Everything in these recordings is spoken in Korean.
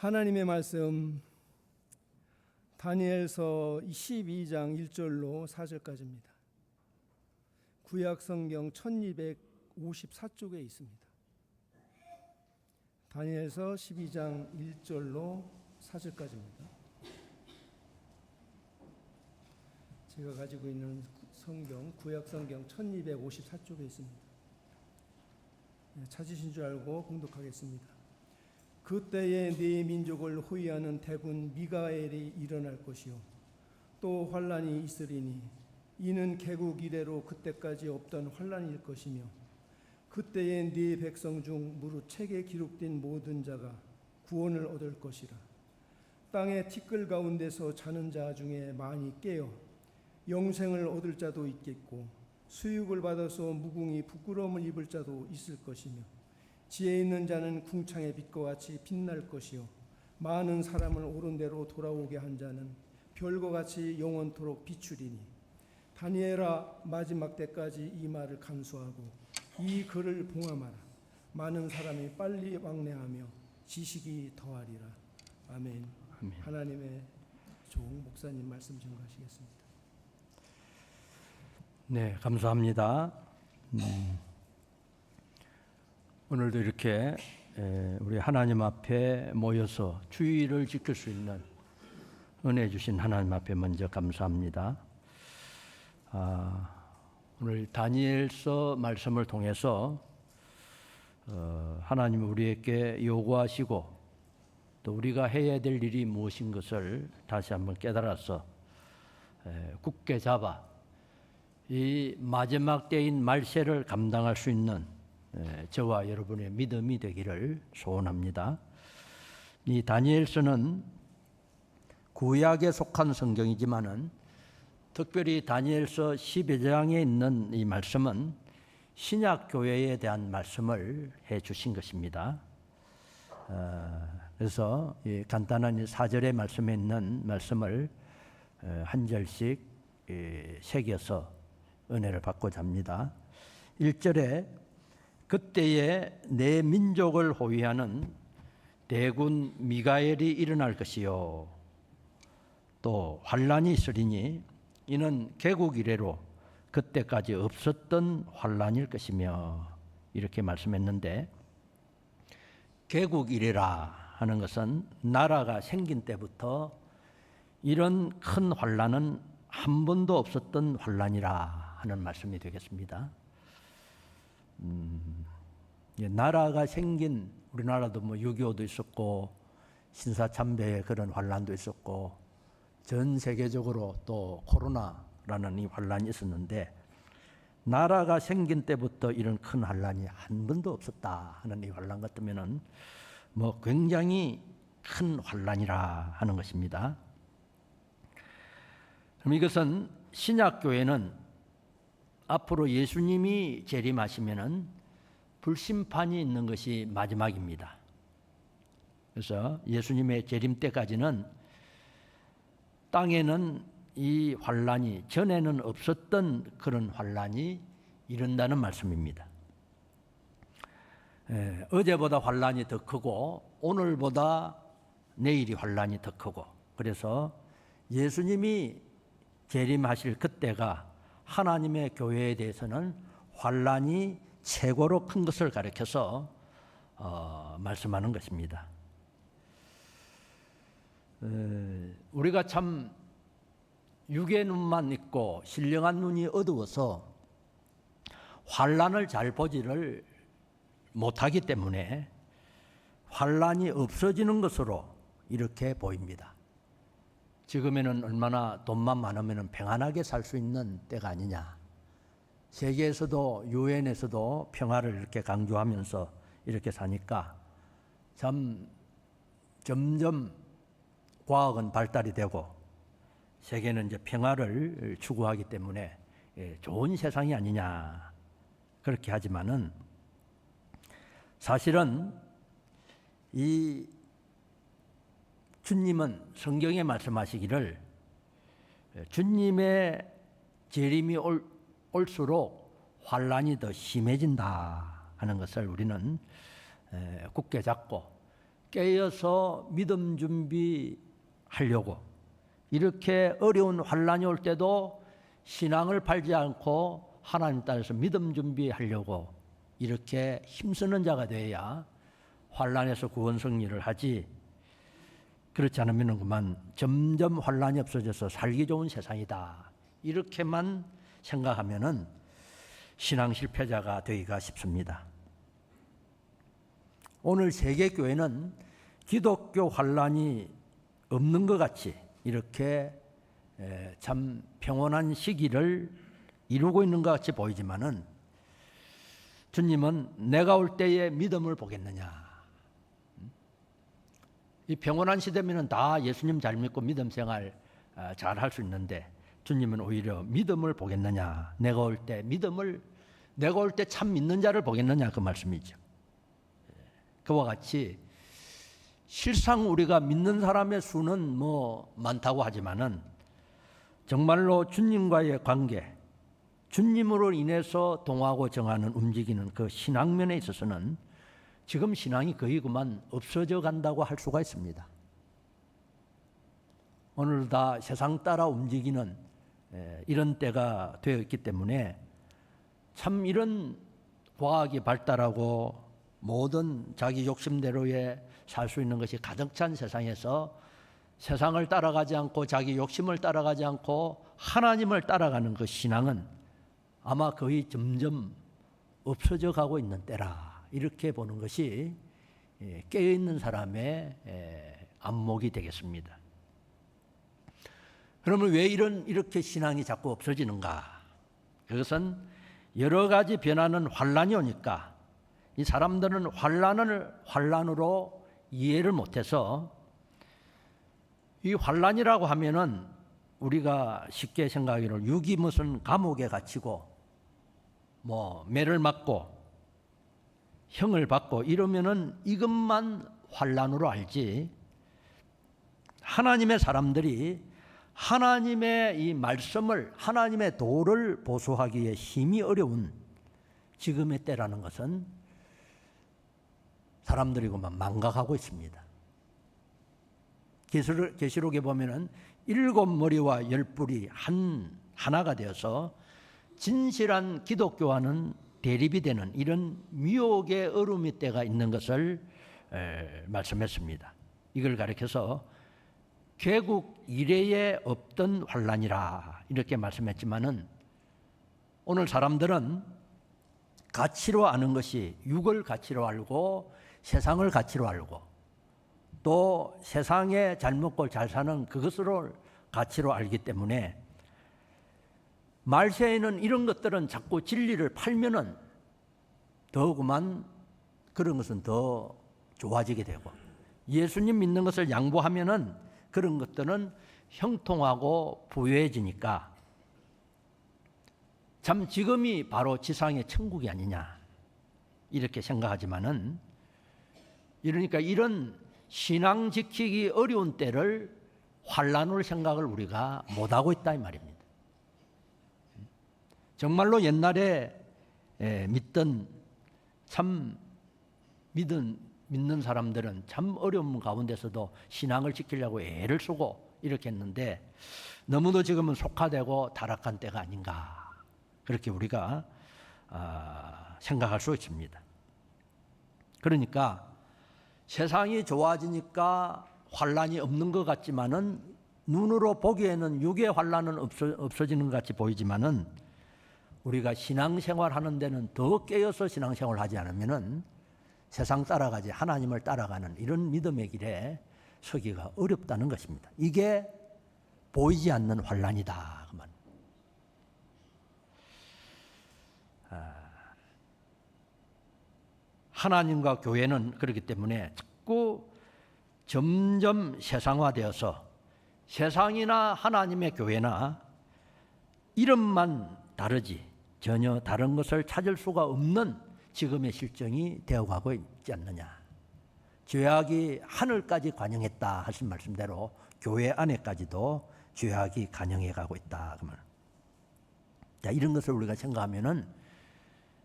하나님의 말씀 다니엘서 12장 1절로 4절까지입니다. 구약 성경 1254쪽에 있습니다. 다니엘서 12장 1절로 4절까지입니다. 제가 가지고 있는 성경 구약 성경 1254쪽에 있습니다. 찾으신 줄 알고 공독하겠습니다. 그때에 네 민족을 호위하는 대군 미가엘이 일어날 것이요 또 환란이 있으리니 이는 개국 이래로 그때까지 없던 환란일 것이며 그때에 네 백성 중 무릇 책에 기록된 모든 자가 구원을 얻을 것이라. 땅의 티끌 가운데서 자는 자 중에 많이 깨어 영생을 얻을 자도 있겠고 수육을 받아서 무궁히 부끄러움을 입을 자도 있을 것이며 지혜 있는 자는 궁창의 빛과 같이 빛날 것이요 많은 사람을 옳은 대로 돌아오게 한 자는 별과 같이 영원토록 비추리니 다니엘아 마지막 때까지 이 말을 간수하고 이 글을 봉함하라. 많은 사람이 빨리 왕래하며 지식이 더하리라. 아멘. 하나님의 종 목사님 말씀 전가하시겠습니다. 네, 감사합니다. 오늘도 이렇게 우리 하나님 앞에 모여서 주의를 지킬 수 있는 은혜 주신 하나님 앞에 먼저 감사합니다. 오늘 다니엘서 말씀을 통해서 하나님은 우리에게 요구하시고 또 우리가 해야 될 일이 무엇인 것을 다시 한번 깨달아서 굳게 잡아 이 마지막 때인 말세를 감당할 수 있는 저와 여러분의 믿음이 되기를 소원합니다. 이 다니엘서는 구약에 속한 성경이지만은 특별히 다니엘서 12장에 있는 이 말씀은 신약 교회에 대한 말씀을 해 주신 것입니다. 그래서 이 간단한 4절의 말씀에 있는 말씀을 한 절씩 새겨서 은혜를 받고자 합니다. 1절에 그때에 내 민족을 호위하는 대군 미가엘이 일어날 것이요 또 환란이 있으리니 이는 개국 이래로 그때까지 없었던 환란일 것이며 이렇게 말씀했는데 개국 이래라 하는 것은 나라가 생긴 때부터 이런 큰 환란은 한 번도 없었던 환란이라 하는 말씀이 되겠습니다. 나라가 생긴 우리나라도 뭐 6.25도 있었고 신사참배의 그런 환란도 있었고 전 세계적으로 또 코로나라는 이 환란이 있었는데 나라가 생긴 때부터 이런 큰 환란이 한 번도 없었다 하는 이 환란 같으면은 뭐 굉장히 큰 환란이라 하는 것입니다. 그럼 이것은 신약교회는 앞으로 예수님이 재림하시면은 불심판이 있는 것이 마지막입니다. 그래서 예수님의 재림 때까지는 땅에는 이 환란이 전에는 없었던 그런 환란이 이른다는 말씀입니다. 어제보다 환란이 더 크고 오늘보다 내일이 환란이 더 크고 그래서 예수님이 재림하실 그때가 하나님의 교회에 대해서는 환란이 최고로 큰 것을 가리켜서 말씀하는 것입니다. 우리가 참 육의 눈만 있고 신령한 눈이 어두워서 환란을 잘 보지를 못하기 때문에 환란이 없어지는 것으로 이렇게 보입니다. 지금에는 얼마나 돈만 많으면 평안하게 살 수 있는 때가 아니냐. 세계에서도 유엔에서도 평화를 이렇게 강조하면서 이렇게 사니까 참 점점 과학은 발달이 되고 세계는 이제 평화를 추구하기 때문에 좋은 세상이 아니냐 그렇게 하지만은 사실은 이 주님은 성경에 말씀하시기를 주님의 재림이 올수록 환란이 더 심해진다 하는 것을 우리는 굳게 잡고 깨어서 믿음 준비하려고 이렇게 어려운 환난이 올 때도 신앙을 팔지 않고 하나님 따라서 믿음 준비하려고 이렇게 힘쓰는 자가 되어야 환난에서 구원 승리를 하지. 그렇지 않으면 그만 점점 환난이 없어져서 살기 좋은 세상이다. 이렇게만 생각하면은 신앙 실패자가 되기가 쉽습니다. 오늘 세계 교회는 기독교 환난이 없는 것 같이 이렇게 참 평온한 시기를 이루고 있는 것 같이 보이지만은 주님은 내가 올 때에 믿음을 보겠느냐. 이 평온한 시대면은 다 예수님 잘 믿고 믿음 생활 잘 할 수 있는데 주님은 오히려 믿음을 보겠느냐. 내가 올 때 참 믿는 자를 보겠느냐 그 말씀이죠. 그와 같이 실상 우리가 믿는 사람의 수는 뭐 많다고 하지만은 정말로 주님과의 관계, 주님으로 인해서 동하고 정하는 움직이는 그 신앙면에 있어서는 지금 신앙이 거의 그만 없어져 간다고 할 수가 있습니다. 오늘 다 세상 따라 움직이는 이런 때가 되어 있기 때문에 참 이런 과학이 발달하고 모든 자기 욕심대로에 살 수 있는 것이 가득 찬 세상에서 세상을 따라가지 않고 자기 욕심을 따라가지 않고 하나님을 따라가는 그 신앙은 아마 거의 점점 없어져 가고 있는 때라. 이렇게 보는 것이 깨어있는 사람의 안목이 되겠습니다. 그러면 왜 이렇게 신앙이 자꾸 없어지는가? 그것은 여러 가지 변하는 환란이 오니까 이 사람들은 환란으로 이해를 못해서 이 환란이라고 하면은 우리가 쉽게 생각하기로 육이 무슨 감옥에 갇히고 뭐 매를 맞고 형을 받고 이러면은 이것만 환란으로 알지. 하나님의 사람들이 하나님의 이 말씀을 하나님의 도를 보수하기에 힘이 어려운 지금의 때라는 것은 사람들이 그만 망각하고 있습니다. 계시록에 보면은 7머리와 10뿔이 하나가 되어서 진실한 기독교와는 대립이 되는 이런 미혹의 얼음의 때가 있는 것을 말씀했습니다. 이걸 가리켜서 개국 이래에 없던 환란이라 이렇게 말씀했지만은 오늘 사람들은 가치로 아는 것이 육을 가치로 알고 세상을 가치로 알고 또 세상에 잘 먹고 잘 사는 그것으로 가치로 알기 때문에 말세에는 이런 것들은 자꾸 진리를 팔면은 더 그만 그런 것은 더 좋아지게 되고 예수님 믿는 것을 양보하면은 그런 것들은 형통하고 부유해지니까 참 지금이 바로 지상의 천국이 아니냐 이렇게 생각하지만은 이러니까 이런 신앙 지키기 어려운 때를 환란으로 생각을 우리가 못하고 있다 이 말입니다. 정말로 옛날에 믿는 사람들은 참 어려움 가운데서도 신앙을 지키려고 애를 쓰고 이렇게 했는데 너무도 지금은 속화되고 타락한 때가 아닌가 그렇게 우리가 생각할 수 있습니다. 그러니까 세상이 좋아지니까 환란이 없는 것 같지만은 눈으로 보기에는 육의 환란은 없어지는 것 같이 보이지만은 우리가 신앙생활하는 데는 더 깨어서 신앙생활하지 않으면은 세상 따라가지 하나님을 따라가는 이런 믿음의 길에 서기가 어렵다는 것입니다. 이게 보이지 않는 환란이다. 그만. 하나님과 교회는 그렇기 때문에 자꾸 점점 세상화되어서 세상이나 하나님의 교회나 이름만 다르지 전혀 다른 것을 찾을 수가 없는 지금의 실정이 되어가고 있지 않느냐. 죄악이 하늘까지 관영했다 하신 말씀대로 교회 안에까지도 죄악이 관영해가고 있다. 그러면 자, 이런 것을 우리가 생각하면은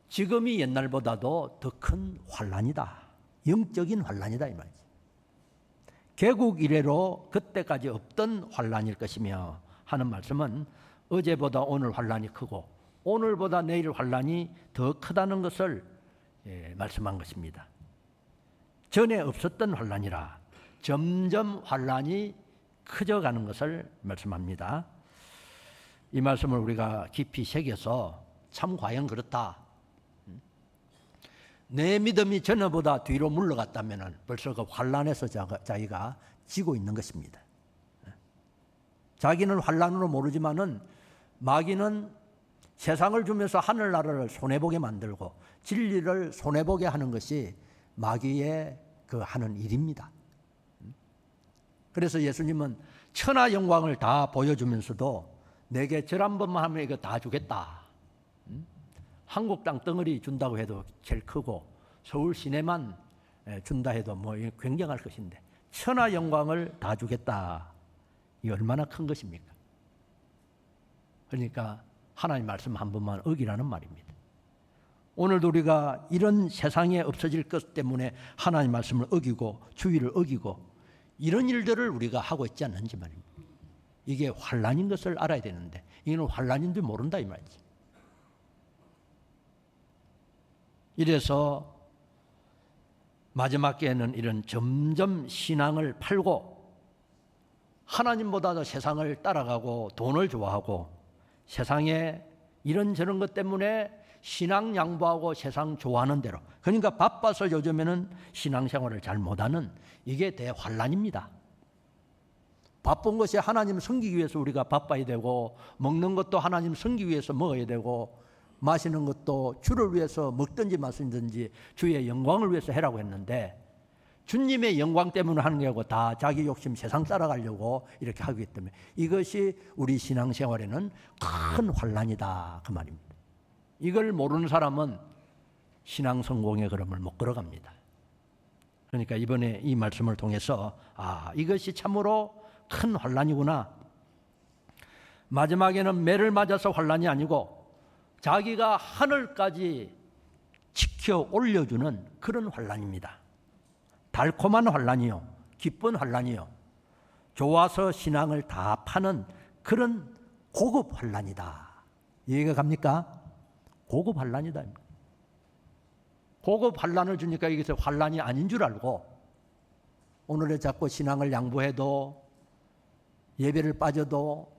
지금이 옛날보다도 더 큰 환란이다. 영적인 환란이다 이 말이지. 개국 이래로 그때까지 없던 환란일 것이며 하는 말씀은 어제보다 오늘 환란이 크고 오늘보다 내일 환란이 더 크다는 것을 말씀한 것입니다. 전에 없었던 환란이라 점점 환란이 커져가는 것을 말씀합니다. 이 말씀을 우리가 깊이 새겨서 참 과연 그렇다. 내 믿음이 전에보다 뒤로 물러갔다면 벌써 그 환란에서 자기가 지고 있는 것입니다. 자기는 환란으로 모르지만은 마귀는 세상을 주면서 하늘나라를 손해보게 만들고 진리를 손해보게 하는 것이 마귀의 그 하는 일입니다. 그래서 예수님은 천하 영광을 다 보여주면서도 내게 절 한 번만 하면 이거 다 주겠다. 한국 땅 덩어리 준다고 해도 제일 크고 서울 시내만 준다 해도 뭐 굉장할 것인데 천하 영광을 다 주겠다. 이 얼마나 큰 것입니까? 그러니까 하나님 말씀 한 번만 어기라는 말입니다. 오늘도 우리가 이런 세상에 없어질 것 때문에 하나님 말씀을 어기고 주의를 어기고 이런 일들을 우리가 하고 있지 않는지 말입니다. 이게 환란인 것을 알아야 되는데 이는 환란인 줄 모른다 이 말이지. 이래서 마지막 때에는 이런 점점 신앙을 팔고 하나님보다도 세상을 따라가고 돈을 좋아하고 세상에 이런저런 것 때문에 신앙 양보하고 세상 좋아하는 대로 그러니까 바빠서 요즘에는 신앙생활을 잘 못하는 이게 대환란입니다. 바쁜 것이 하나님 섬기기 위해서 우리가 바빠야 되고 먹는 것도 하나님 섬기기 위해서 먹어야 되고 마시는 것도 주를 위해서 먹든지 마시든지 주의 영광을 위해서 해라고 했는데 주님의 영광 때문에 하는 게 아니고 다 자기 욕심 세상 따라가려고 이렇게 하기 때문에 이것이 우리 신앙생활에는 큰 환란이다 그 말입니다. 이걸 모르는 사람은 신앙 성공의 걸음을 못 걸어갑니다. 그러니까 이번에 이 말씀을 통해서 이것이 참으로 큰 환란이구나. 마지막에는 매를 맞아서 환란이 아니고 자기가 하늘까지 지켜 올려주는 그런 환란입니다. 달콤한 환란이요, 기쁜 환란이요, 좋아서 신앙을 다 파는 그런 고급 환란이다. 이해가 갑니까? 고급 환란이다. 고급 환란을 주니까 이게 환란이 아닌 줄 알고 오늘에 자꾸 신앙을 양보해도 예배를 빠져도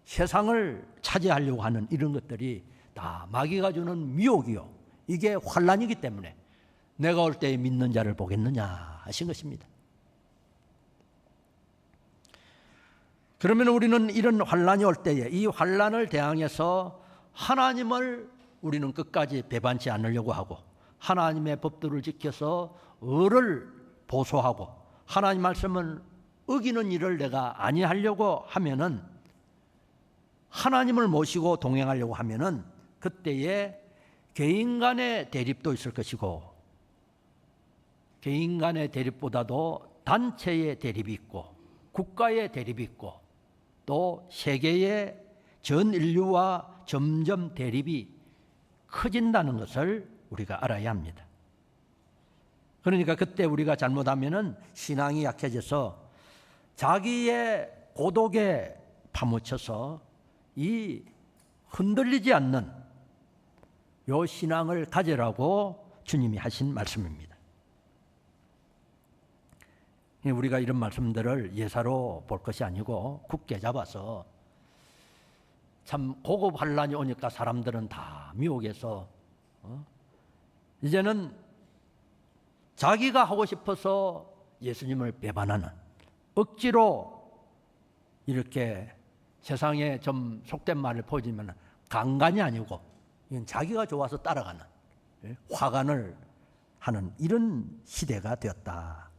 세상을 차지하려고 하는 이런 것들이 다 마귀가 주는 미혹이요. 이게 환란이기 때문에 내가 올 때에 믿는 자를 보겠느냐 하신 것입니다. 그러면 우리는 이런 환란이 올 때에 이 환란을 대항해서 하나님을 우리는 끝까지 배반치 않으려고 하고 하나님의 법도를 지켜서 의를 보소하고 하나님 말씀을 어기는 일을 내가 아니하려고 하면은 하나님을 모시고 동행하려고 하면은 그때에 개인 간의 대립도 있을 것이고 개인 간의 대립보다도 단체의 대립이 있고 국가의 대립이 있고 또 세계의 전 인류와 점점 대립이 커진다는 것을 우리가 알아야 합니다. 그러니까 그때 우리가 잘못하면은 신앙이 약해져서 자기의 고독에 파묻혀서 이 흔들리지 않는 요 신앙을 가지라고 주님이 하신 말씀입니다. 우리가 이런 말씀들을 예사로 볼 것이 아니고 굳게 잡아서 참 고급 환란이 오니까 사람들은 다 미혹해서 이제는 자기가 하고 싶어서 예수님을 배반하는 억지로 이렇게 세상에 좀 속된 말을 보여주면 강간이 아니고 이건 자기가 좋아서 따라가는 화관을 하는 이런 시대가 되었다.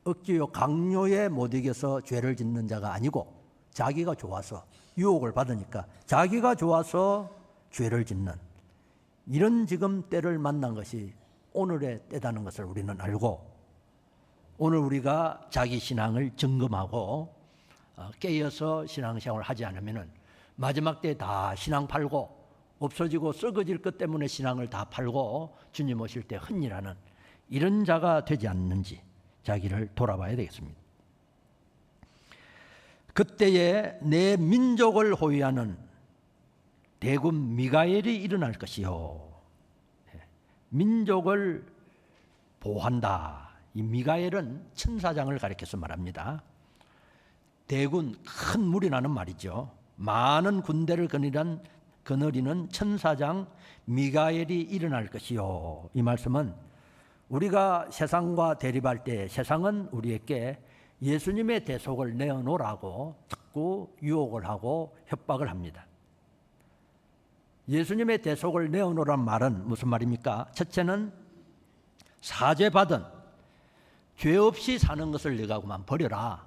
억지요 강요에 못 이겨서 죄를 짓는 자가 아니고 자기가 좋아서 유혹을 받으니까 자기가 좋아서 죄를 짓는 이런 지금 때를 만난 것이 오늘의 때다는 것을 우리는 알고 오늘 우리가 자기 신앙을 점검하고 깨어서 신앙생활을 하지 않으면 마지막 때 다 신앙 팔고 없어지고 썩어질 것 때문에 신앙을 다 팔고 주님 오실 때 흔히라는 이런 자가 되지 않는지 자기를 돌아봐야 되겠습니다. 그때에 내 민족을 호위하는 대군 미가엘이 일어날 것이요. 민족을 보호한다. 이 미가엘은 천사장을 가리켜서 말합니다. 대군, 큰 물이 나는 말이죠. 많은 군대를 거느리는 천사장 미가엘이 일어날 것이요. 이 말씀은 우리가 세상과 대립할 때 세상은 우리에게 예수님의 대속을 내어놓으라고 자꾸 유혹을 하고 협박을 합니다. 예수님의 대속을 내어놓으란 말은 무슨 말입니까? 첫째는 사죄받은 죄 없이 사는 것을 네가 그만 버려라.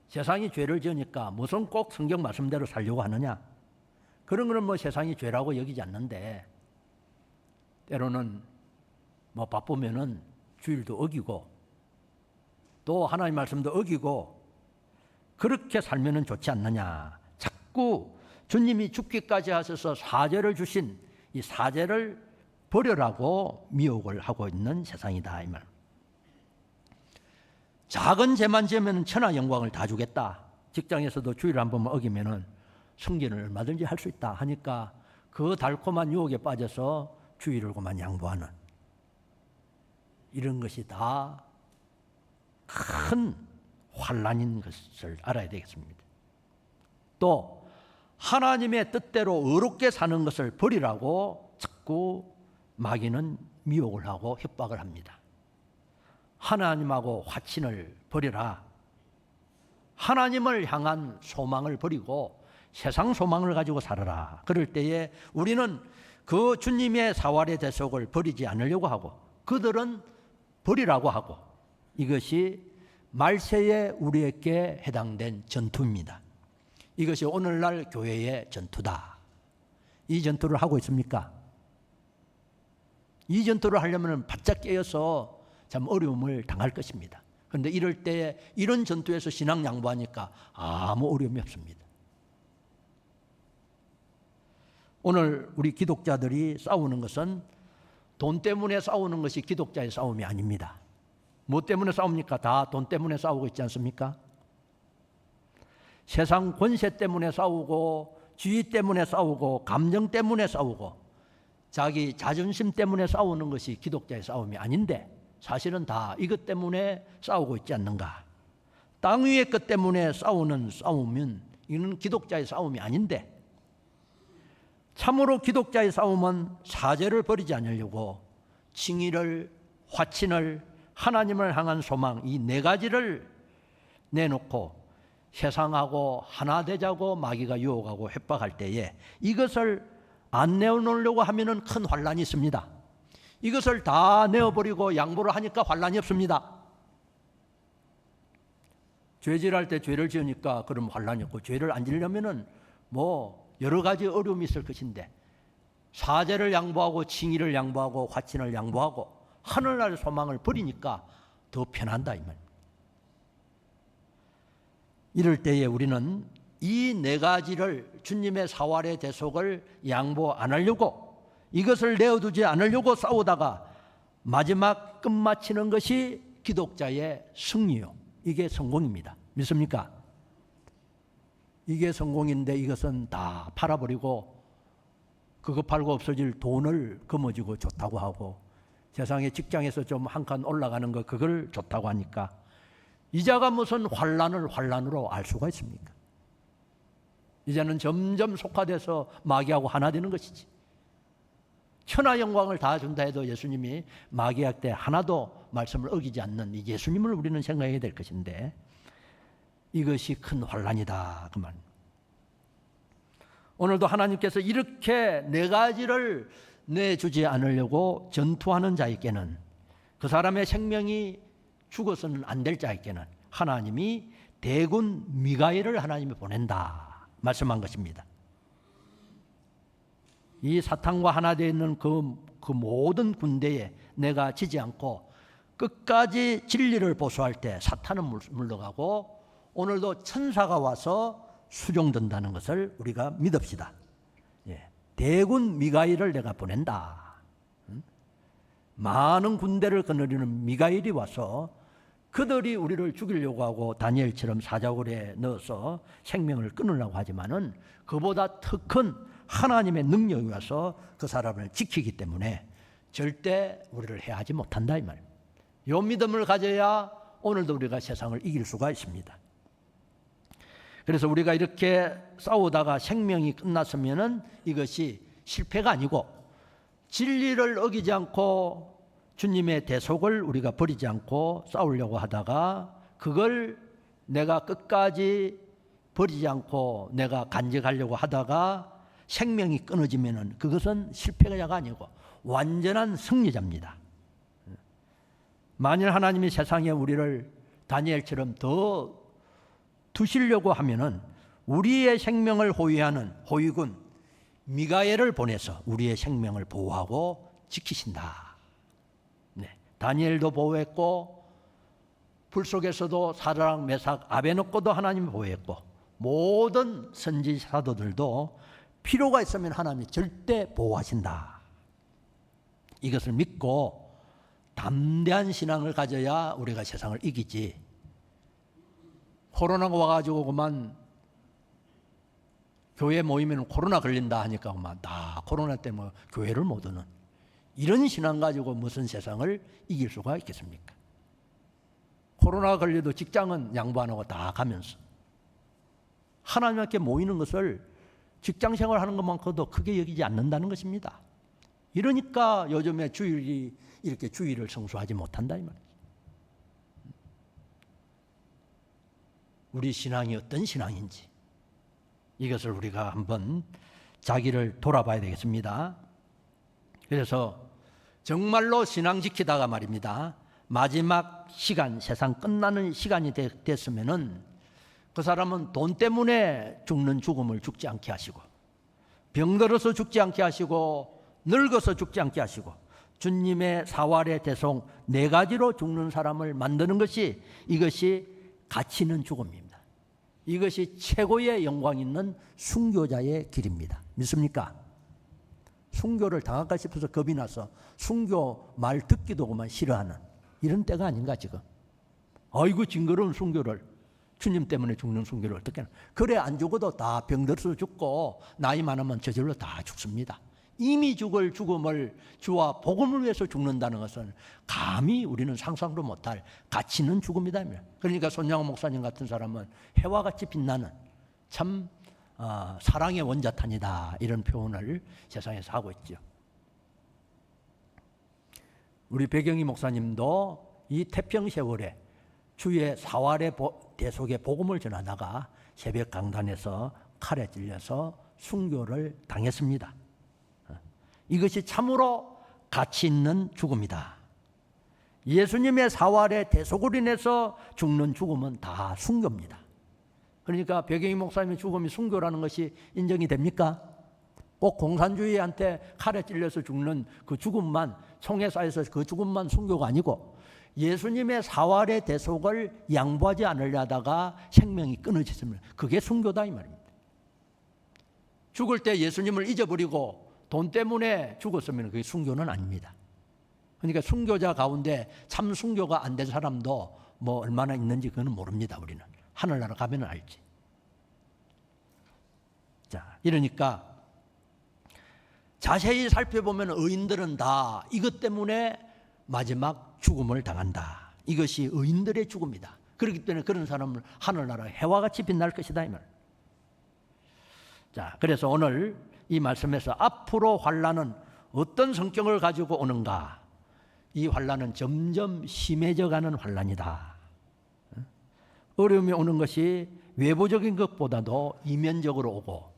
세상이 죄를 지으니까 무슨 꼭 성경 말씀대로 살려고 하느냐? 그런 거는 뭐 세상이 죄라고 여기지 않는데 때로는 뭐 바쁘면은 주일도 어기고 또 하나님 말씀도 어기고 그렇게 살면은 좋지 않느냐? 자꾸 주님이 죽기까지 하셔서 사죄를 주신 이 사죄를 버려라고 미혹을 하고 있는 세상이다 이 말. 작은 죄만 지으면 천하 영광을 다 주겠다. 직장에서도 주일을 한 번만 어기면은 승진을 얼마든지 할 수 있다 하니까 그 달콤한 유혹에 빠져서 주일을 그만 양보하는 이런 것이 다 큰 환난인 것을 알아야 되겠습니다. 또 하나님의 뜻대로 의롭게 사는 것을 버리라고 자꾸 마귀는 미혹을 하고 협박을 합니다. 하나님하고 화친을 버려라. 하나님을 향한 소망을 버리고 세상 소망을 가지고 살아라. 그럴 때에 우리는 그 주님의 사활의 대속을 버리지 않으려고 하고 그들은 버리라고 하고 이것이 말세에 우리에게 해당된 전투입니다. 이것이 오늘날 교회의 전투다. 이 전투를 하고 있습니까? 이 전투를 하려면 바짝 깨어서 참 어려움을 당할 것입니다. 그런데 이럴 때 이런 전투에서 신앙 양보하니까 아무 어려움이 없습니다. 오늘 우리 기독자들이 싸우는 것은 돈 때문에 싸우는 것이 기독자의 싸움이 아닙니다. 뭐 때문에 싸웁니까? 다 돈 때문에 싸우고 있지 않습니까? 세상 권세 때문에 싸우고 지위 때문에 싸우고 감정 때문에 싸우고 자기 자존심 때문에 싸우는 것이 기독자의 싸움이 아닌데 사실은 다 이것 때문에 싸우고 있지 않는가? 땅 위의 것 때문에 싸우는 싸움은 이는 기독자의 싸움이 아닌데 참으로 기독자의 싸움은 사죄를 버리지 않으려고 칭의를, 화친을, 하나님을 향한 소망 이 네 가지를 내놓고 세상하고 하나 되자고 마귀가 유혹하고 협박할 때에 이것을 안 내어놓으려고 하면은 큰 환란이 있습니다. 이것을 다 내어버리고 양보를 하니까 환란이 없습니다. 죄질할 때 죄를 지으니까 그럼 환란이 없고 죄를 안 지으려면은 뭐 여러 가지 어려움이 있을 것인데 사죄를 양보하고 칭의를 양보하고 화친을 양보하고 하늘나라의 소망을 버리니까 더 편한다 이 말입니다. 이럴 때에 우리는 이 네 가지를 주님의 사활의 대속을 양보 안 하려고 이것을 내어두지 않으려고 싸우다가 마지막 끝마치는 것이 기독자의 승리요. 이게 성공입니다. 믿습니까? 이게 성공인데 이것은 다 팔아버리고 그거 팔고 없어질 돈을 거머쥐고 좋다고 하고 세상에 직장에서 좀 한 칸 올라가는 거 그걸 좋다고 하니까 이자가 무슨 환란을 환란으로 알 수가 있습니까? 이제는 점점 속화돼서 마귀하고 하나 되는 것이지. 천하 영광을 다 준다 해도 예수님이 마귀할 때 하나도 말씀을 어기지 않는 이 예수님을 우리는 생각해야 될 것인데 이것이 큰 환란이다 그 말. 오늘도 하나님께서 이렇게 네 가지를 내주지 않으려고 전투하는 자에게는 그 사람의 생명이 죽어서는 안 될 자에게는 하나님이 대군 미가엘을 하나님이 보낸다 말씀한 것입니다. 이 사탄과 하나 되어 있는 그 모든 군대에 내가 지지 않고 끝까지 진리를 보수할 때 사탄은 물러가고 오늘도 천사가 와서 수종된다는 것을 우리가 믿읍시다. 예. 대군 미가엘을 내가 보낸다. 많은 군대를 거느리는 미가엘이 와서 그들이 우리를 죽이려고 하고 다니엘처럼 사자굴에 넣어서 생명을 끊으려고 하지만은 그보다 더 큰 하나님의 능력이 와서 그 사람을 지키기 때문에 절대 우리를 해하지 못한다 이 말입니다. 이 믿음을 가져야 오늘도 우리가 세상을 이길 수가 있습니다. 그래서 우리가 이렇게 싸우다가 생명이 끝났으면은 이것이 실패가 아니고 진리를 어기지 않고 주님의 대속을 우리가 버리지 않고 싸우려고 하다가 그걸 내가 끝까지 버리지 않고 내가 간직하려고 하다가 생명이 끊어지면은 그것은 실패자가 아니고 완전한 승리자입니다. 만일 하나님이 세상에 우리를 다니엘처럼 더 두시려고 하면은 우리의 생명을 호위하는 호위군 미가엘을 보내서 우리의 생명을 보호하고 지키신다. 네, 다니엘도 보호했고 불 속에서도 사드락 메삭 아베노고도 하나님이 보호했고 모든 선지 사도들도 필요가 있으면 하나님이 절대 보호하신다. 이것을 믿고 담대한 신앙을 가져야 우리가 세상을 이기지. 코로나가 와가지고 그만 교회 모이면 코로나 걸린다 하니까 그만 다 코로나 때문에 교회를 못 오는 이런 신앙 가지고 무슨 세상을 이길 수가 있겠습니까? 코로나 걸려도 직장은 양보 안 하고 다 가면서 하나님께 모이는 것을 직장 생활하는 것만큼도 크게 여기지 않는다는 것입니다. 이러니까 요즘에 주일이 이렇게 주일을 성수하지 못한다 이 말이죠. 우리 신앙이 어떤 신앙인지 이것을 우리가 한번 자기를 돌아봐야 되겠습니다. 그래서 정말로 신앙 지키다가 말입니다. 마지막 시간, 세상 끝나는 시간이 됐으면은 그 사람은 돈 때문에 죽는 죽음을 죽지 않게 하시고 병들어서 죽지 않게 하시고 늙어서 죽지 않게 하시고 주님의 사활의 대송 네 가지로 죽는 사람을 만드는 것이 이것이 가치 있는 죽음입니다. 이것이 최고의 영광 있는 순교자의 길입니다. 믿습니까? 순교를 당할까 싶어서 겁이 나서 순교 말 듣기도 그만 싫어하는 이런 때가 아닌가 지금. 아이고 징그러운 순교를 주님 때문에 죽는 순교를 어떻게 하나. 그래 안 죽어도 다 병들어서 죽고 나이 많으면 저절로 다 죽습니다. 이미 죽을 죽음을 주와 복음을 위해서 죽는다는 것은 감히 우리는 상상도 못할 가치 있는 죽음이다. 그러니까 손양호 목사님 같은 사람은 해와 같이 빛나는 참 사랑의 원자탄이다 이런 표현을 세상에서 하고 있죠. 우리 배경희 목사님도 이 태평 세월에 주의 사활의 대속의 복음을 전하다가 새벽 강단에서 칼에 찔려서 순교를 당했습니다. 이것이 참으로 가치 있는 죽음이다. 예수님의 사활의 대속으로 인해서 죽는 죽음은 다 순교입니다. 그러니까 배경희 목사님의 죽음이 순교라는 것이 인정이 됩니까? 꼭 공산주의한테 칼에 찔려서 죽는 그 죽음만 총에 쏴서 그 죽음만 순교가 아니고 예수님의 사활의 대속을 양보하지 않으려 하다가 생명이 끊어졌으면 그게 순교다 이 말입니다. 죽을 때 예수님을 잊어버리고 돈 때문에 죽었으면 그게 순교는 아닙니다. 그러니까 순교자 가운데 참 순교가 안 된 사람도 뭐 얼마나 있는지 그건 모릅니다. 우리는 하늘나라 가면 알지. 자, 이러니까 자세히 살펴보면 의인들은 다 이것 때문에 마지막 죽음을 당한다. 이것이 의인들의 죽음이다. 그렇기 때문에 그런 사람은 하늘나라 해와 같이 빛날 것이다 이 말. 자, 그래서 오늘 이 말씀에서 앞으로 환난은 어떤 성격을 가지고 오는가? 이 환난은 점점 심해져 가는 환난이다. 어려움이 오는 것이 외부적인 것보다도 이면적으로 오고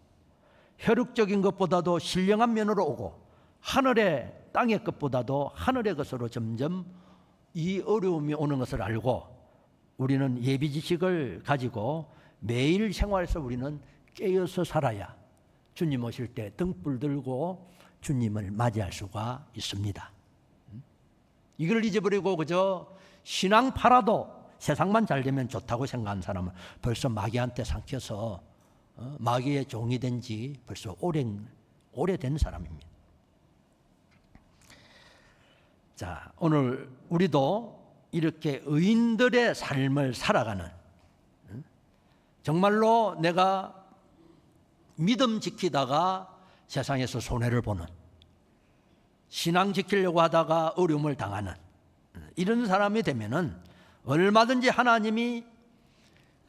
혈육적인 것보다도 신령한 면으로 오고 하늘의 땅의 것보다도 하늘의 것으로 점점 이 어려움이 오는 것을 알고 우리는 예비 지식을 가지고 매일 생활에서 우리는 깨어서 살아야 주님 오실 때 등불 들고 주님을 맞이할 수가 있습니다. 이걸 잊어버리고 그저 신앙 팔아도 세상만 잘 되면 좋다고 생각하는 사람은 벌써 마귀한테 삼켜서 마귀의 종이 된 지 벌써 오래된 사람입니다. 자, 오늘 우리도 이렇게 의인들의 삶을 살아가는, 정말로 내가 믿음 지키다가 세상에서 손해를 보는, 신앙 지키려고 하다가 어려움을 당하는 이런 사람이 되면은 얼마든지 하나님이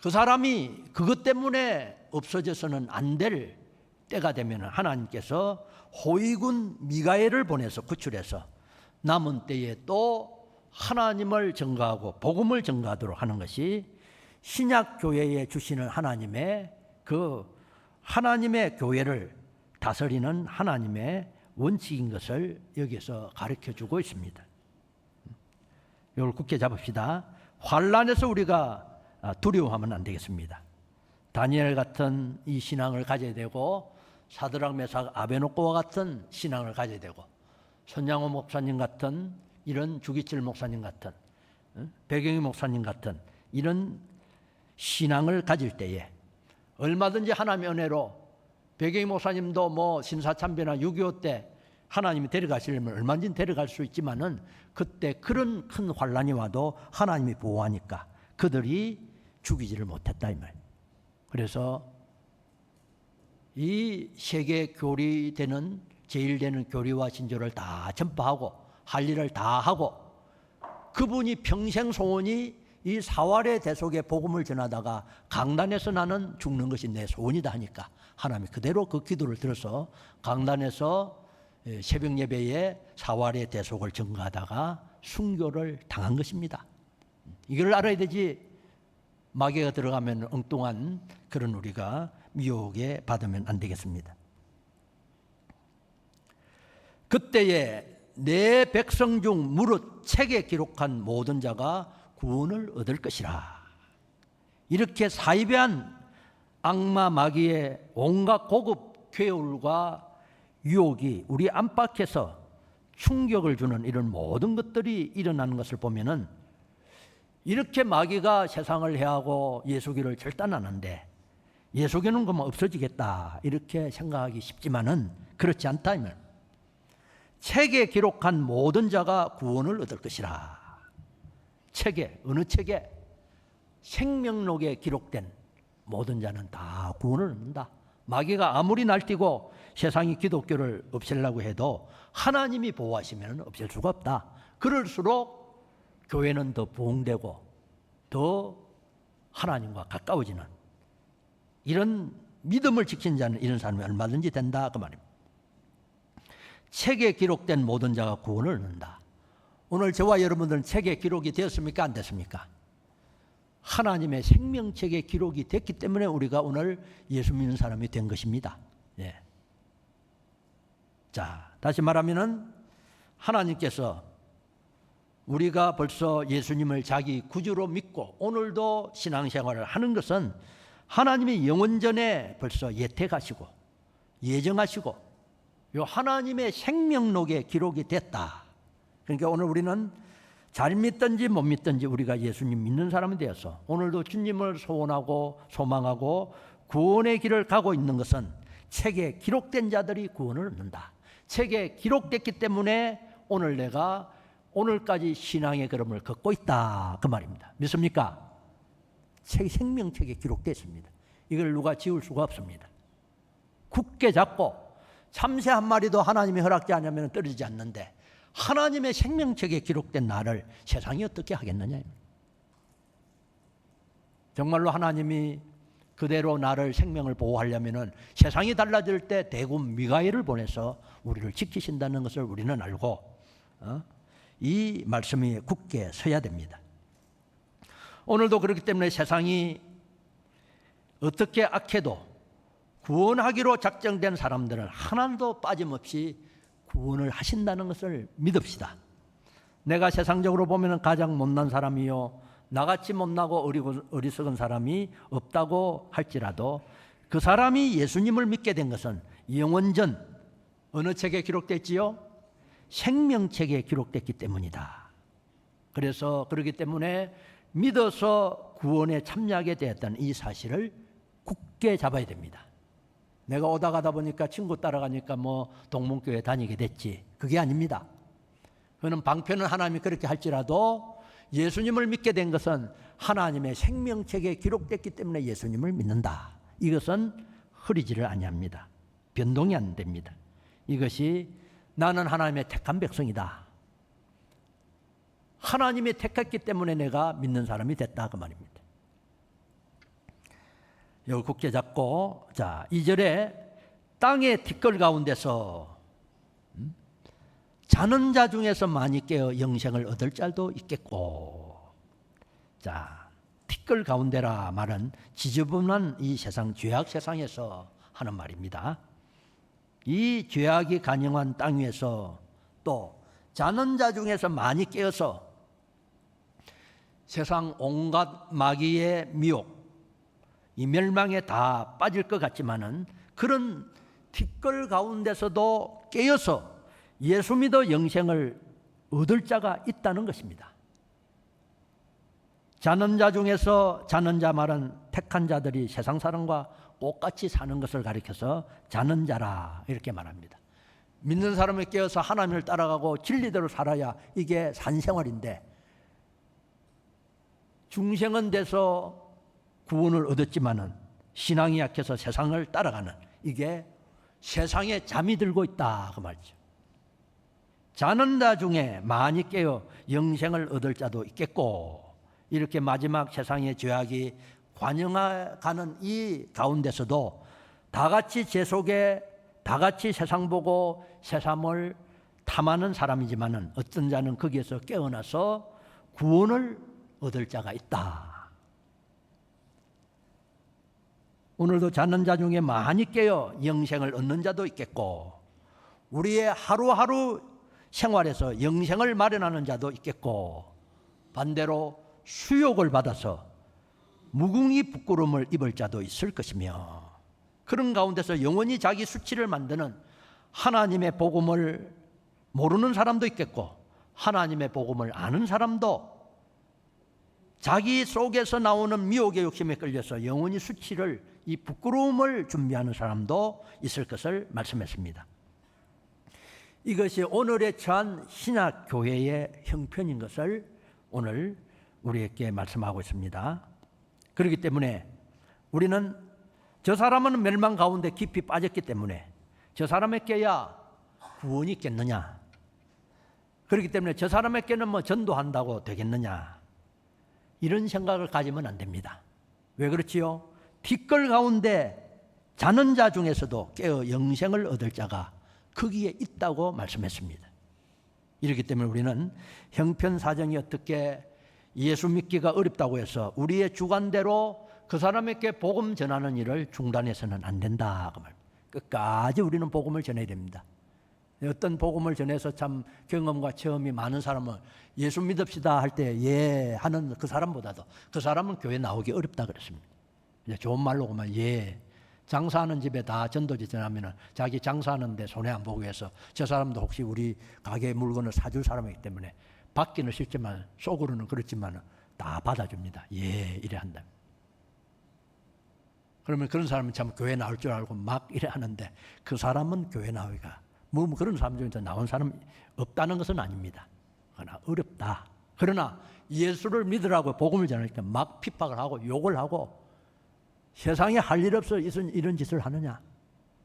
그 사람이 그것 때문에 없어져서는 안 될 때가 되면 하나님께서 호위군 미가엘을 보내서 구출해서 남은 때에 또 하나님을 증거하고 복음을 증거하도록 하는 것이 신약 교회에 주시는 하나님의 그 하나님의 교회를 다스리는 하나님의 원칙인 것을 여기서 가르쳐주고 있습니다. 이걸 굳게 잡읍시다. 환난에서 우리가 두려워하면 안 되겠습니다. 다니엘 같은 이 신앙을 가져야 되고, 사드락 메삭 아베노고와 같은 신앙을 가져야 되고, 손양호 목사님 같은 이런 주기철 목사님 같은 배경희 목사님 같은 이런 신앙을 가질 때에 얼마든지 하나님의 은혜로 배경희 목사님도 뭐 신사참배나 6.25 때 하나님이 데려가시려면 얼마든지 데려갈 수 있지만은 그때 그런 큰 환난이 와도 하나님이 보호하니까 그들이 죽이지를 못했다 이 말. 그래서 이 세계 교리되는 제일 되는 교리와 신조를 다 전파하고 할 일을 다 하고, 그분이 평생 소원이 이 사활의 대속의 복음을 전하다가 강단에서 나는 죽는 것이 내 소원이다 하니까 하나님이 그대로 그 기도를 들어서 강단에서 새벽 예배에 사활의 대속을 증거하다가 순교를 당한 것입니다. 이걸 알아야 되지, 마귀가 들어가면 엉뚱한 그런 우리가 미혹에 받으면 안 되겠습니다. 그때에 내 백성 중 무릇 책에 기록한 모든 자가 구원을 얻을 것이라. 이렇게 사이비한 악마 마귀의 온갖 고급 괴울과 유혹이 우리 안팎에서 충격을 주는 이런 모든 것들이 일어나는 것을 보면은 이렇게 마귀가 세상을 해하고 예수기를 절단하는데 예수기는 그만 없어지겠다 이렇게 생각하기 쉽지만은 그렇지 않다 이 말. 책에 기록한 모든 자가 구원을 얻을 것이라. 책에, 어느 책에? 생명록에 기록된 모든 자는 다 구원을 얻는다. 마귀가 아무리 날뛰고 세상이 기독교를 없애려고 해도 하나님이 보호하시면 없앨 수가 없다. 그럴수록 교회는 더 부흥되고 더 하나님과 가까워지는 이런 믿음을 지킨 자는 이런 사람이 얼마든지 된다 그 말입니다. 책에 기록된 모든 자가 구원을 얻는다. 오늘 저와 여러분들은 책에 기록이 되었습니까? 안 됐습니까? 하나님의 생명책에 기록이 됐기 때문에 우리가 오늘 예수 믿는 사람이 된 것입니다. 예. 자, 다시 말하면은 하나님께서 우리가 벌써 예수님을 자기 구주로 믿고 오늘도 신앙생활을 하는 것은 하나님이 영원전에 벌써 예택하시고 예정하시고 요 하나님의 생명록에 기록이 됐다. 그러니까 오늘 우리는 잘 믿든지 못 믿든지 우리가 예수님 믿는 사람이 되어서 오늘도 주님을 소원하고 소망하고 구원의 길을 가고 있는 것은 책에 기록된 자들이 구원을 얻는다. 책에 기록됐기 때문에 오늘 내가 오늘까지 신앙의 걸음을 걷고 있다 그 말입니다. 믿습니까? 생명책에 기록되어 있습니다. 이걸 누가 지울 수가 없습니다. 굳게 잡고 참새 한 마리도 하나님이 허락지 않으면 떨어지지 않는데 하나님의 생명책에 기록된 나를 세상이 어떻게 하겠느냐. 정말로 하나님이 그대로 나를 생명을 보호하려면 세상이 달라질 때 대군 미가엘을 보내서 우리를 지키신다는 것을 우리는 알고 이 말씀이 굳게 서야 됩니다. 오늘도 그렇기 때문에 세상이 어떻게 악해도 구원하기로 작정된 사람들은 하나도 빠짐없이 구원을 하신다는 것을 믿읍시다. 내가 세상적으로 보면 가장 못난 사람이요 나같이 못나고 어리석은 사람이 없다고 할지라도 그 사람이 예수님을 믿게 된 것은 영원전 어느 책에 기록됐지요? 생명책에 기록됐기 때문이다. 그래서 그렇기 때문에 믿어서 구원에 참여하게 되었다는 이 사실을 굳게 잡아야 됩니다. 내가 오다 가다 보니까 친구 따라가니까 뭐 동문교회 다니게 됐지. 그게 아닙니다. 그는 방편은 하나님이 그렇게 할지라도 예수님을 믿게 된 것은 하나님의 생명책에 기록됐기 때문에 예수님을 믿는다. 이것은 흐리지를 아니합니다. 변동이 안 됩니다. 이것이 나는 하나님의 택한 백성이다. 하나님이 택했기 때문에 내가 믿는 사람이 됐다 그 말입니다. 여기 굳게 잡고, 자 2절에 땅의 티끌 가운데서 자는 자 중에서 많이 깨어 영생을 얻을 자도 있겠고. 자, 티끌 가운데라 말은 지저분한 이 세상, 죄악 세상에서 하는 말입니다. 이 죄악이 간영한 땅 위에서 또 자는 자 중에서 많이 깨어서 세상 온갖 마귀의 미혹, 이 멸망에 다 빠질 것 같지만은 그런 티끌 가운데서도 깨어서 예수 믿어 영생을 얻을 자가 있다는 것입니다. 자는 자 중에서, 자는 자 말은 택한 자들이 세상 사람과 똑같이 사는 것을 가리켜서 자는 자라 이렇게 말합니다. 믿는 사람이 깨어서 하나님을 따라가고 진리대로 살아야 이게 산생활인데, 중생은 돼서 구원을 얻었지만은 신앙이 약해서 세상을 따라가는, 이게 세상에 잠이 들고 있다 그 말이죠. 자는 자 중에 많이 깨어 영생을 얻을 자도 있겠고, 이렇게 마지막 세상의 죄악이 관영하는 이 가운데서도 다 같이 제 속에 다 같이 세상 보고 새삼을 탐하는 사람이지만은 어떤 자는 거기에서 깨어나서 구원을 얻을 자가 있다. 오늘도 자는 자 중에 많이 깨어 영생을 얻는 자도 있겠고, 우리의 하루하루 생활에서 영생을 마련하는 자도 있겠고, 반대로 수욕을 받아서 무궁히 부끄러움을 입을 자도 있을 것이며, 그런 가운데서 영원히 자기 수치를 만드는 하나님의 복음을 모르는 사람도 있겠고, 하나님의 복음을 아는 사람도 자기 속에서 나오는 미혹의 욕심에 끌려서 영원히 수치를, 이 부끄러움을 준비하는 사람도 있을 것을 말씀했습니다. 이것이 오늘에 처한 신약교회의 형편인 것을 오늘 우리에게 말씀하고 있습니다. 그렇기 때문에 우리는 저 사람은 멸망 가운데 깊이 빠졌기 때문에 저 사람에게야 구원이 있겠느냐, 그렇기 때문에 저 사람에게는 뭐 전도한다고 되겠느냐, 이런 생각을 가지면 안 됩니다. 왜 그렇지요? 티끌 가운데 자는 자 중에서도 깨어 영생을 얻을 자가 거기에 있다고 말씀했습니다. 이렇기 때문에 우리는 형편사정이 어떻게 예수 믿기가 어렵다고 해서 우리의 주관대로 그 사람에게 복음 전하는 일을 중단해서는 안 된다 그 말. 끝까지 우리는 복음을 전해야 됩니다. 어떤 복음을 전해서 참 경험과 체험이 많은 사람은 예수 믿읍시다 할 때 예 하는 그 사람보다도 그 사람은 교회 나오기 어렵다 그랬습니다. 좋은 말로 그만 예. 장사하는 집에 다 전도지 전하면은 자기 장사하는데 손해 안 보기 위해서 저 사람도 혹시 우리 가게 물건을 사줄 사람이기 때문에 받기는 싫지만 속으로는 그렇지만 다 받아줍니다. 예, 이래 한다. 그러면 그런 사람은 참 교회 나올 줄 알고 막 이래 하는데 그 사람은 교회 나오기가 뭐 그런 사람 중에서 나온 사람 없다는 것은 아닙니다. 그러나 어렵다. 그러나 예수를 믿으라고 복음을 전하니까 막 핍박을 하고 욕을 하고 세상에 할 일 없어 이런 짓을 하느냐.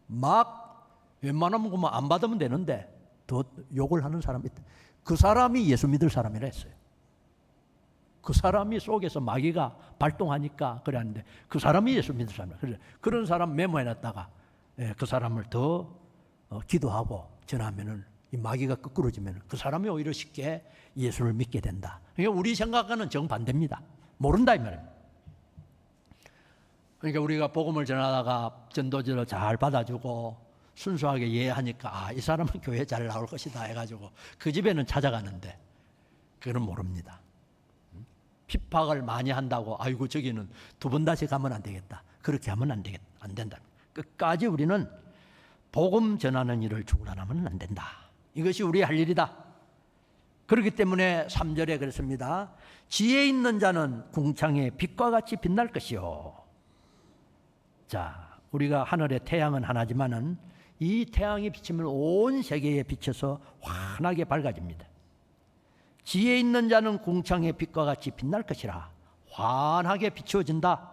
막 웬만하면 그만 안 받으면 되는데 더 욕을 하는 사람이 있다. 그 사람이 예수 믿을 사람이라 했어요. 그 사람이 속에서 마귀가 발동하니까 그래 하는데 그 사람이 예수 믿을 사람이라. 그래서 그런 사람 메모해놨다가 그 사람을 더 기도하고 전하면은 이 마귀가 끄끄러지면 그 사람이 오히려 쉽게 예수를 믿게 된다. 그러니까 우리 생각과는 정반대입니다. 모른다 이 말입니다. 그러니까 우리가 복음을 전하다가 전도지를 잘 받아주고 순수하게 이해하니까 이 사람은 교회 잘 나올 것이다 해가지고 그 집에는 찾아가는데 그건 모릅니다. 핍박을 많이 한다고 아이고 저기는 두 번 다시 가면 안 되겠다. 그렇게 하면 안 된다. 끝까지 우리는 복음 전하는 일을 중단하면 안 된다. 이것이 우리의 할 일이다. 그렇기 때문에 3절에 그랬습니다. 지혜 있는 자는 궁창의 빛과 같이 빛날 것이요. 자, 우리가 하늘의 태양은 하나지만은 이 태양이 비치면 온 세계에 비쳐서 환하게 밝아집니다. 지혜 있는 자는 궁창의 빛과 같이 빛날 것이라. 환하게 비추어진다.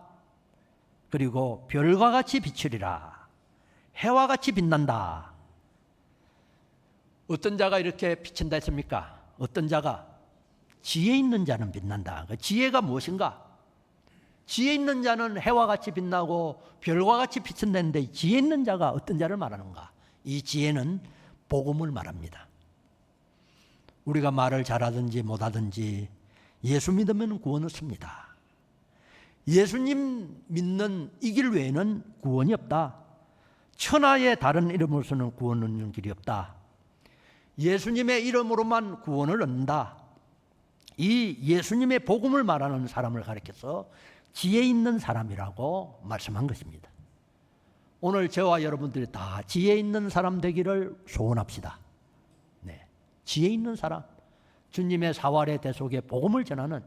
그리고 별과 같이 비추리라. 해와 같이 빛난다. 어떤 자가 이렇게 비친다 했습니까? 어떤 자가? 지혜 있는 자는 빛난다. 그 지혜가 무엇인가? 지혜 있는 자는 해와 같이 빛나고 별과 같이 비친다는데 지혜 있는 자가 어떤 자를 말하는가? 이 지혜는 복음을 말합니다. 우리가 말을 잘하든지 못하든지 예수 믿으면 구원 없습니다. 예수님 믿는 이 길 외에는 구원이 없다. 천하의 다른 이름으로서는 구원 얻는 길이 없다. 예수님의 이름으로만 구원을 얻는다. 이 예수님의 복음을 말하는 사람을 가리켜서 지혜 있는 사람이라고 말씀한 것입니다. 오늘 저와 여러분들이 다 지혜 있는 사람 되기를 소원합시다. 네, 지혜 있는 사람, 주님의 사활의 대속에 복음을 전하는,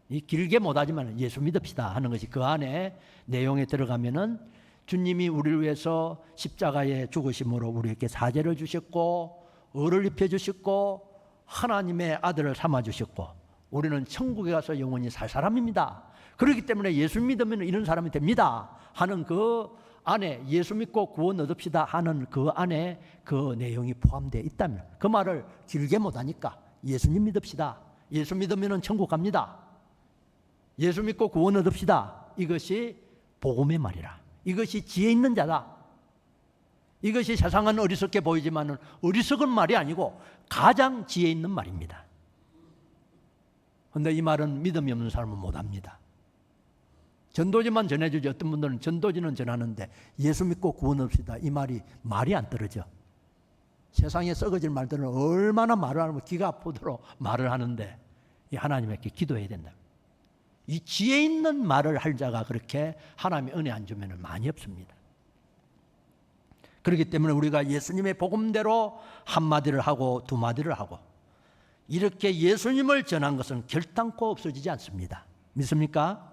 이 길게 못하지만 예수 믿읍시다 하는 것이 그 안에 내용에 들어가면은 주님이 우리를 위해서 십자가에 죽으심으로 우리에게 사죄를 주셨고 의를 입혀 주셨고 하나님의 아들을 삼아 주셨고 우리는 천국에 가서 영원히 살 사람입니다. 그렇기 때문에 예수 믿으면 이런 사람이 됩니다 하는 그 안에, 예수 믿고 구원 얻읍시다 하는 그 안에 그 내용이 포함되어 있다면, 그 말을 길게 못하니까 예수님 믿읍시다, 예수 믿으면 천국 갑니다, 예수 믿고 구원 얻읍시다, 이것이 복음의 말이라. 이것이 지혜 있는 자다. 이것이 세상은 어리석게 보이지만 어리석은 말이 아니고 가장 지혜 있는 말입니다. 그런데 이 말은 믿음이 없는 사람은 못합니다. 전도지만 전해주지, 어떤 분들은 전도지는 전하는데 예수 믿고 구원 얻읍시다, 이 말이 안 떨어져. 세상에 썩어질 말들은 얼마나 말을 하면 기가 아프도록 말을 하는데 이 하나님께 기도해야 된다. 이 지혜 있는 말을 할 자가 그렇게 하나님의 은혜 안 주면 많이 없습니다. 그렇기 때문에 우리가 예수님의 복음대로 한마디를 하고 두마디를 하고 이렇게 예수님을 전한 것은 결단코 없어지지 않습니다. 믿습니까?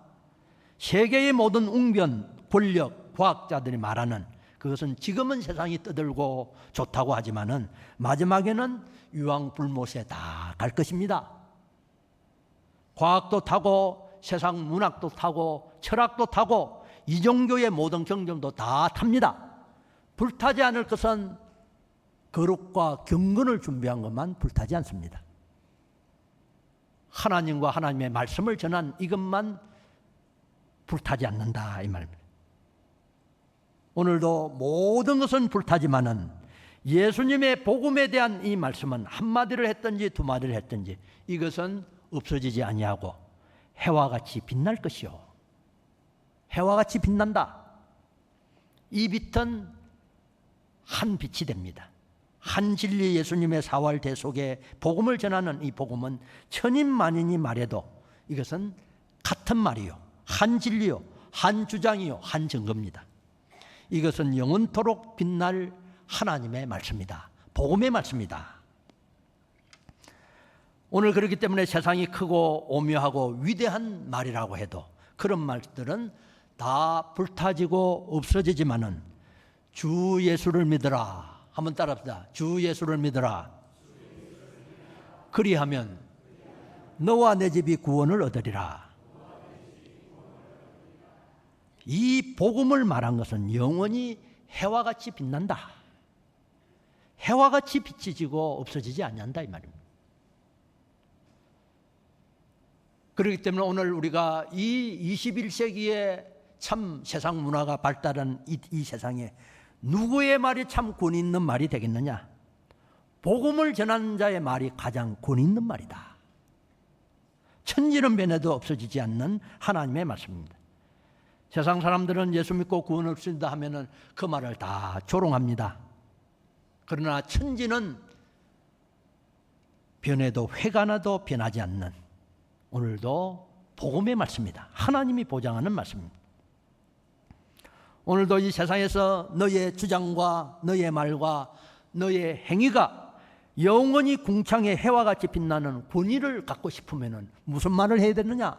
세계의 모든 웅변, 권력, 과학자들이 말하는 그것은 지금은 세상이 떠들고 좋다고 하지만은 마지막에는 유황불못에 다 갈 것입니다. 과학도 타고 세상 문학도 타고 철학도 타고 이종교의 모든 경전도 다 탑니다. 불타지 않을 것은 거룩과 경건을 준비한 것만 불타지 않습니다. 하나님과 하나님의 말씀을 전한 이것만 불타지 않는다, 이 말입니다. 오늘도 모든 것은 불타지만은 예수님의 복음에 대한 이 말씀은 한마디를 했든지 두마디를 했든지 이것은 없어지지 아니하고 해와 같이 빛날 것이요, 해와 같이 빛난다. 이 빛은 한 빛이 됩니다. 한 진리 예수님의 사활 대속에 복음을 전하는 이 복음은 천인만인이 말해도 이것은 같은 말이요, 한 진리요, 한 주장이요, 한 증거입니다. 이것은 영원토록 빛날 하나님의 말씀이다. 복음의 말씀이다. 오늘 그렇기 때문에 세상이 크고 오묘하고 위대한 말이라고 해도 그런 말들은 다 불타지고 없어지지만은 주 예수를 믿으라. 한번 따라합시다. 주 예수를 믿으라. 그리하면 너와 내 집이 구원을 얻으리라. 이 복음을 말한 것은 영원히 해와 같이 빛난다. 해와 같이 빛이 지고 없어지지 않는다, 이 말입니다. 그렇기 때문에 오늘 우리가 이 21세기에 참 세상 문화가 발달한 이 세상에 누구의 말이 참 권위 있는 말이 되겠느냐? 복음을 전하는 자의 말이 가장 권위 있는 말이다. 천지는 변해도 없어지지 않는 하나님의 말씀입니다. 세상 사람들은 예수 믿고 구원 없습니다 하면은 그 말을 다 조롱합니다. 그러나 천지는 변해도 회가 나도 변하지 않는 오늘도 복음의 말씀이다. 하나님이 보장하는 말씀입니다. 오늘도 이 세상에서 너의 주장과 너의 말과 너의 행위가 영원히 궁창의 해와 같이 빛나는 권위를 갖고 싶으면 무슨 말을 해야 되느냐?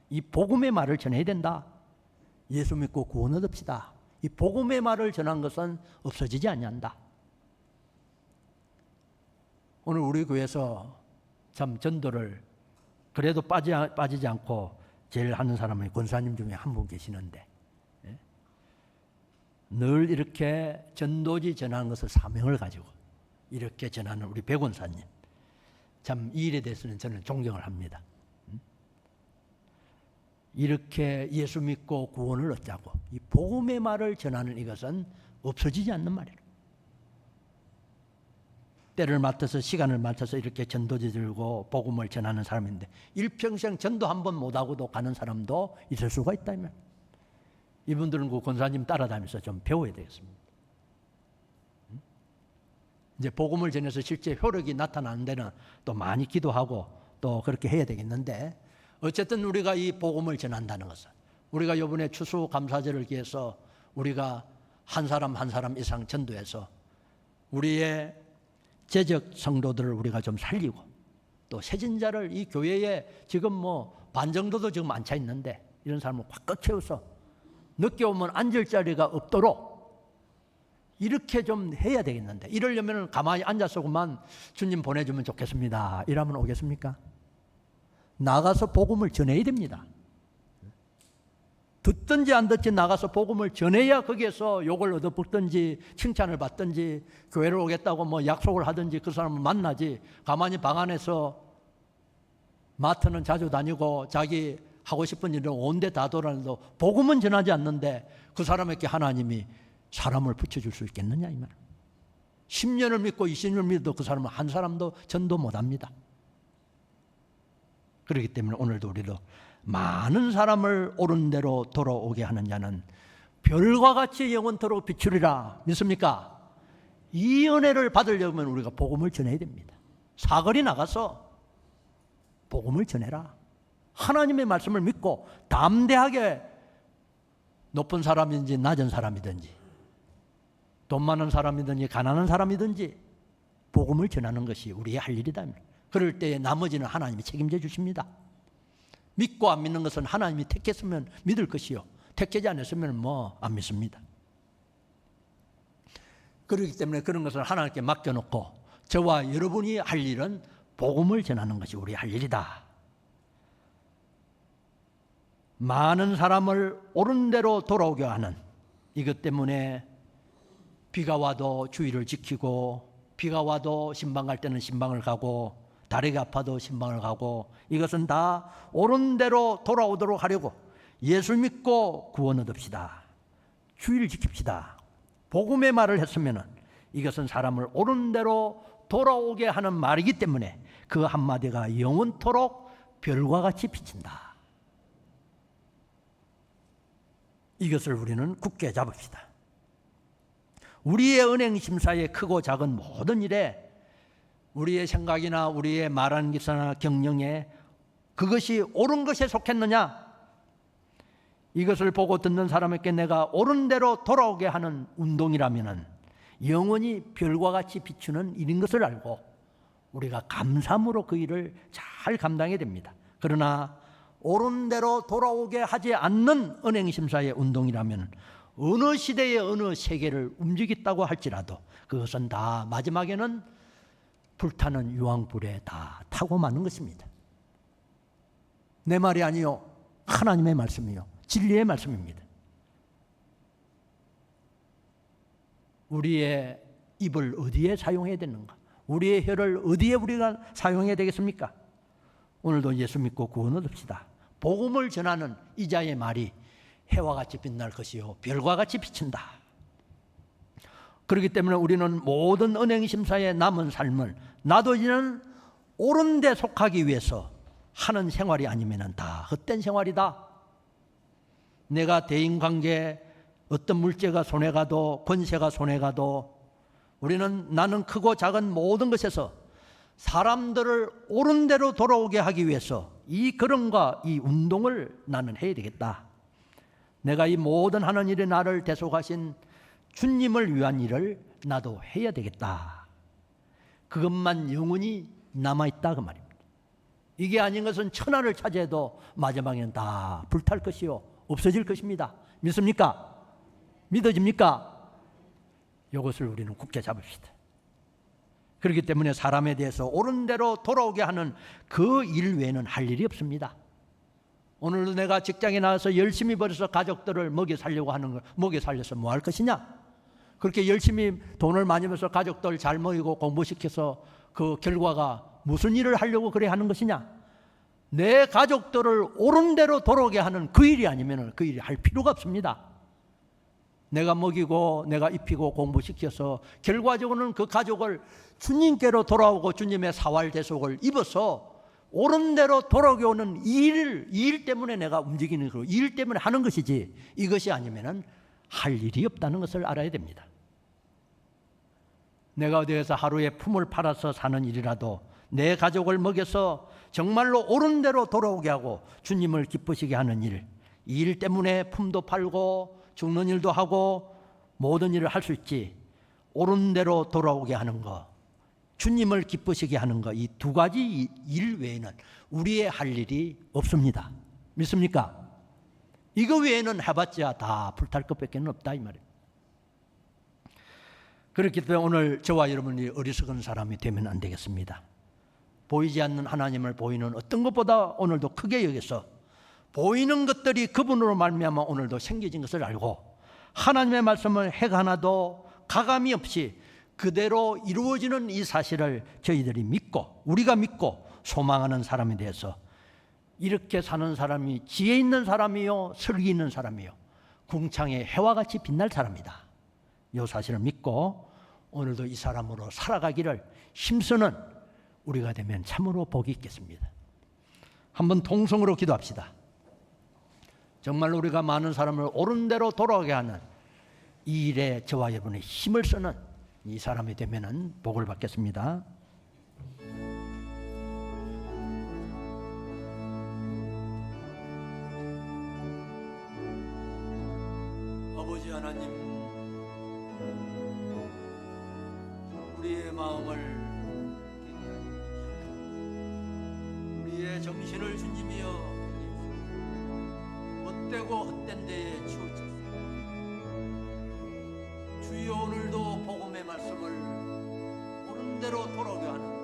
이 복음의 말을 전해야 된다. 예수 믿고 구원 얻읍시다. 이 복음의 말을 전한 것은 없어지지 아니한다. 오늘 우리 교회에서 참 전도를 그래도 빠지지 않고 제일 하는 사람은 권사님 중에 한 분 계시는데, 예? 늘 이렇게 전도지 전하는 것을 사명을 가지고 이렇게 전하는 우리 배 권사님, 참 이 일에 대해서는 저는 존경을 합니다. 이렇게 예수 믿고 구원을 얻자고 이 복음의 말을 전하는 이것은 없어지지 않는 말이에요. 때를 맡아서 시간을 맡아서 이렇게 전도지 들고 복음을 전하는 사람인데 일평생 전도 한 번 못하고도 가는 사람도 있을 수가 있다면 이분들은 그 권사님 따라다니면서 좀 배워야 되겠습니다. 이제 복음을 전해서 실제 효력이 나타나는 데는 또 많이 기도하고 또 그렇게 해야 되겠는데, 어쨌든 우리가 이 복음을 전한다는 것은, 우리가 이번에 추수감사절을 기해서 우리가 한 사람 한 사람 이상 전도해서 우리의 재적 성도들을 우리가 좀 살리고, 또 세진자를 이 교회에 지금 뭐 반 정도도 지금 앉아 있는데 이런 사람을 꽉꽉 채워서 늦게 오면 앉을 자리가 없도록 이렇게 좀 해야 되겠는데, 이러려면 가만히 앉아서 그만 주님 보내주면 좋겠습니다 이러면 오겠습니까? 나가서 복음을 전해야 됩니다. 듣든지 안 듣든지 나가서 복음을 전해야 거기에서 욕을 얻어먹든지 칭찬을 받든지 교회를 오겠다고 뭐 약속을 하든지 그 사람을 만나지, 가만히 방 안에서 마트는 자주 다니고 자기 하고 싶은 일을 온데 다 돌아다녀도 복음은 전하지 않는데 그 사람에게 하나님이 사람을 붙여줄 수 있겠느냐 이 말. 10년을 믿고 20년을 믿어도 그 사람은 한 사람도 전도 못합니다. 그렇기 때문에 오늘도 우리도 많은 사람을 옳은 대로 돌아오게 하는 자는 별과 같이 영원토록 비추리라. 믿습니까? 이 은혜를 받으려면 우리가 복음을 전해야 됩니다. 사거리 나가서 복음을 전해라. 하나님의 말씀을 믿고 담대하게 높은 사람이든지 낮은 사람이든지 돈 많은 사람이든지 가난한 사람이든지 복음을 전하는 것이 우리의 할 일이다. 그럴 때에 나머지는 하나님이 책임져 주십니다. 믿고 안 믿는 것은 하나님이 택했으면 믿을 것이요, 택하지 않았으면 뭐 안 믿습니다. 그렇기 때문에 그런 것을 하나님께 맡겨놓고 저와 여러분이 할 일은 복음을 전하는 것이 우리의 할 일이다. 많은 사람을 옳은 대로 돌아오게 하는, 이것 때문에 비가 와도 주의를 지키고 비가 와도 신방 갈 때는 신방을 가고 다리가 아파도 신방을 가고, 이것은 다 옳은 대로 돌아오도록 하려고 예수 믿고 구원 얻읍시다. 주의를 지킵시다. 복음의 말을 했으면 이것은 사람을 옳은 대로 돌아오게 하는 말이기 때문에 그 한마디가 영원토록 별과 같이 비친다. 이것을 우리는 굳게 잡읍시다. 우리의 은행 심사에 크고 작은 모든 일에 우리의 생각이나 우리의 말하는 기사나 경영에 그것이 옳은 것에 속했느냐, 이것을 보고 듣는 사람에게 내가 옳은 대로 돌아오게 하는 운동이라면 영원히 별과 같이 비추는 일인 것을 알고 우리가 감사함으로 그 일을 잘 감당해야 됩니다. 그러나 옳은 대로 돌아오게 하지 않는 은행심사의 운동이라면 어느 시대의 어느 세계를 움직였다고 할지라도 그것은 다 마지막에는 불타는 유황불에 다 타고 마는 것입니다. 내 말이 아니요, 하나님의 말씀이요, 진리의 말씀입니다. 우리의 입을 어디에 사용해야 되는가? 우리의 혀를 어디에 우리가 사용해야 되겠습니까? 오늘도 예수 믿고 구원 얻읍시다. 복음을 전하는 이자의 말이 해와 같이 빛날 것이요 별과 같이 비친다. 그렇기 때문에 우리는 모든 은행심사의 남은 삶을 나도 이제는 옳은 데 속하기 위해서 하는 생활이 아니면 다 헛된 생활이다. 내가 대인관계 어떤 물체가 손해가도 권세가 손해가도 우리는 나는 크고 작은 모든 것에서 사람들을 옳은 대로 돌아오게 하기 위해서 이 걸음과 이 운동을 나는 해야 되겠다. 내가 이 모든 하는 일에 나를 대속하신 주님을 위한 일을 나도 해야 되겠다. 그것만 영원히 남아있다 그 말입니다. 이게 아닌 것은 천하를 차지해도 마지막에는 다 불탈 것이요 없어질 것입니다. 믿습니까? 믿어집니까? 이것을 우리는 굳게 잡읍시다. 그렇기 때문에 사람에 대해서 옳은 대로 돌아오게 하는 그 일 외에는 할 일이 없습니다. 오늘도 내가 직장에 나가서 열심히 벌어서 가족들을 먹여 살려고 하는 걸 먹여 살려서 뭐 할 것이냐? 그렇게 열심히 돈을 많이 벌어서 가족들 잘 먹이고 공부시켜서 그 결과가 무슨 일을 하려고 그래 하는 것이냐? 내 가족들을 옳은 대로 돌아오게 하는 그 일이 아니면 그 일이 할 필요가 없습니다. 내가 먹이고 내가 입히고 공부시켜서 결과적으로는 그 가족을 주님께로 돌아오고 주님의 사활 대속을 입어서 옳은 대로 돌아오게 오는 이 일 때문에 내가 움직이는 거고 이 일 때문에 하는 것이지 이것이 아니면 할 일이 없다는 것을 알아야 됩니다. 내가 어디에서 하루에 품을 팔아서 사는 일이라도 내 가족을 먹여서 정말로 옳은 대로 돌아오게 하고 주님을 기쁘시게 하는 일, 이 일 때문에 품도 팔고 죽는 일도 하고 모든 일을 할 수 있지. 옳은 대로 돌아오게 하는 거, 주님을 기쁘시게 하는 거, 이 두 가지 일 외에는 우리의 할 일이 없습니다. 믿습니까? 이거 외에는 해봤자 다 불탈 것밖에 없다 이 말이에요. 그렇기 때문에 오늘 저와 여러분이 어리석은 사람이 되면 안 되겠습니다. 보이지 않는 하나님을 보이는 어떤 것보다 오늘도 크게 여겨서 보이는 것들이 그분으로 말미암아 오늘도 생겨진 것을 알고 하나님의 말씀을 해가 하나도 가감이 없이 그대로 이루어지는 이 사실을 저희들이 믿고 우리가 믿고 소망하는 사람에 대해서 이렇게 사는 사람이 지혜 있는 사람이요 설기 있는 사람이요 궁창의 해와 같이 빛날 사람이다. 이 사실을 믿고 오늘도 이 사람으로 살아가기를 힘쓰는 우리가 되면 참으로 복이 있겠습니다. 한번 통성으로 기도합시다. 정말로 우리가 많은 사람을 옳은 대로 돌아오게 하는 이 일에 저와 여러분의 힘을 쓰는 이 사람이 되면 복을 받겠습니다. 아버지 하나님, 우리의 마음을 우리의 정신을 주님이여 헛되고 헛된 데에 치우쳤소. 주여 오늘도 복음의 말씀을 옳은 대로 돌아오게 하는